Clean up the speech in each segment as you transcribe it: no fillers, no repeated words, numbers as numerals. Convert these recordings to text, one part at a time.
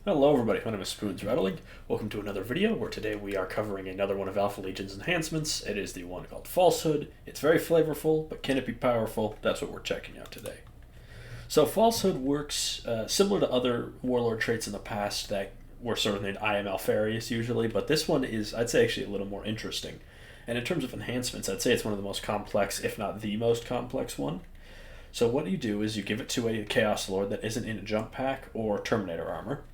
Hello everybody, my name is Spoons Rattling. Welcome to another video where today we are covering another one of Alpha Legion's enhancements. It is the one called Falsehood. It's very flavorful, but can it be powerful? That's what we're checking out today. So Falsehood works similar to other Warlord traits in the past that were sort of named IM Alfarius usually, but this one is, I'd say, actually a little more interesting. And in terms of enhancements, I'd say it's one of the most complex, if not the most complex one. So what you do is you give it to a Chaos Lord that isn't in a jump pack or Terminator armor.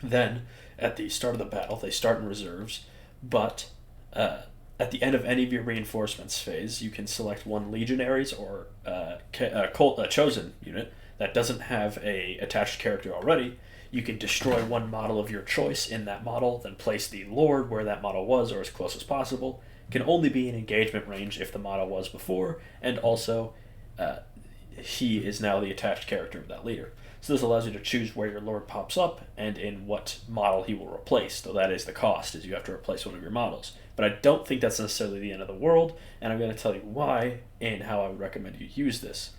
Then, at the start of the battle, they start in reserves, but at the end of any of your reinforcements phase, you can select one Legionaries or a chosen unit that doesn't have a attached character already. You can destroy one model of your choice in that model, then place the Lord where that model was or as close as possible. It can only be in engagement range if the model was before, and also he is now the attached character of that leader. So this allows you to choose where your Lord pops up and in what model he will replace, though that is the cost, is you have to replace one of your models. But I don't think that's necessarily the end of the world, and I'm going to tell you why and how I would recommend you use this.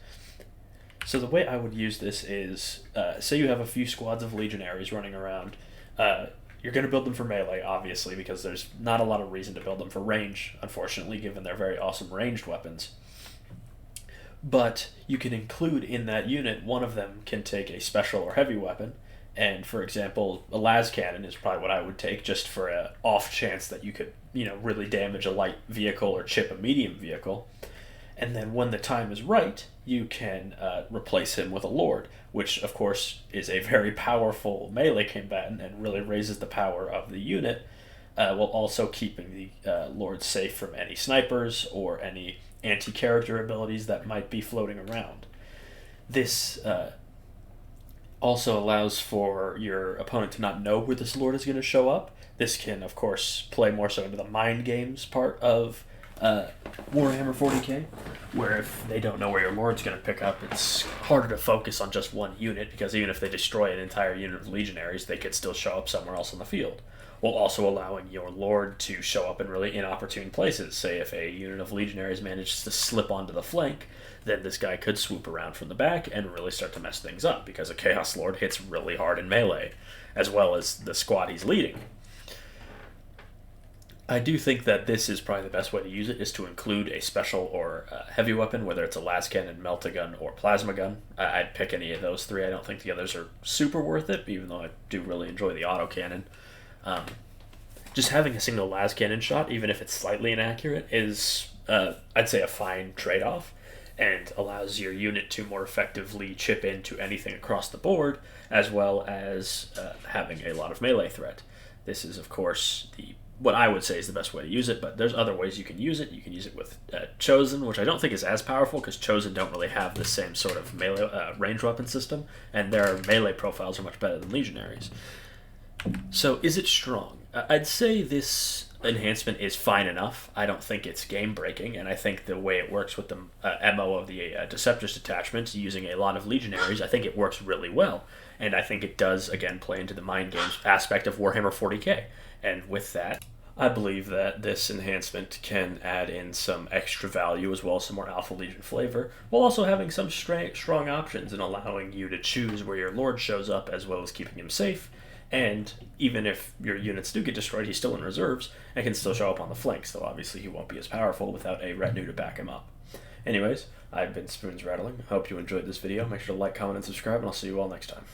So the way I would use this is, say you have a few squads of Legionaries running around. You're going to build them for melee, obviously, because there's not a lot of reason to build them for range, unfortunately, given their very awesome ranged weapons. But you can include in that unit, one of them can take a special or heavy weapon, and for example, a las cannon is probably what I would take, just for a off chance that you could, really damage a light vehicle or chip a medium vehicle. And then when the time is right, you can replace him with a Lord, which of course is a very powerful melee combatant and really raises the power of the unit, while also keeping the Lord safe from any snipers or any anti-character abilities that might be floating around. This also allows for your opponent to not know where this Lord is going to show up. This can, of course, play more so into the mind games part of Warhammer 40k, where if they don't know where your Lord's going to pick up, it's harder to focus on just one unit, because even if they destroy an entire unit of Legionaries, they could still show up somewhere else on the field, while also allowing your Lord to show up in really inopportune places. Say if a unit of Legionaries manages to slip onto the flank, then this guy could swoop around from the back and really start to mess things up, because a Chaos Lord hits really hard in melee, as well as the squad he's leading. I do think that this is probably the best way to use it, is to include a special or heavy weapon, whether it's a las cannon, melt-a-gun, or plasma gun. I'd pick any of those three. I don't think the others are super worth it, even though I do really enjoy the autocannon. Just having a single las cannon shot, even if it's slightly inaccurate, is, I'd say, a fine trade-off, and allows your unit to more effectively chip into anything across the board, as well as having a lot of melee threat. This is, of course, what I would say is the best way to use it, but there's other ways you can use it. You can use it with Chosen, which I don't think is as powerful, because Chosen don't really have the same sort of melee range weapon system, and their melee profiles are much better than Legionaries. So is it strong? I'd say this enhancement is fine enough. I don't think it's game-breaking, and I think the way it works with the MO of the Deceptors detachment, using a lot of Legionaries, I think it works really well. And I think it does, again, play into the mind games aspect of Warhammer 40k. And with that, I believe that this enhancement can add in some extra value, as well as some more Alpha Legion flavor, while also having some strong options and allowing you to choose where your Lord shows up, as well as keeping him safe. And even if your units do get destroyed, he's still in reserves and can still show up on the flanks, though obviously he won't be as powerful without a retinue to back him up. Anyways, I've been Spoons Rattling. I hope you enjoyed this video. Make sure to like, comment, and subscribe, and I'll see you all next time.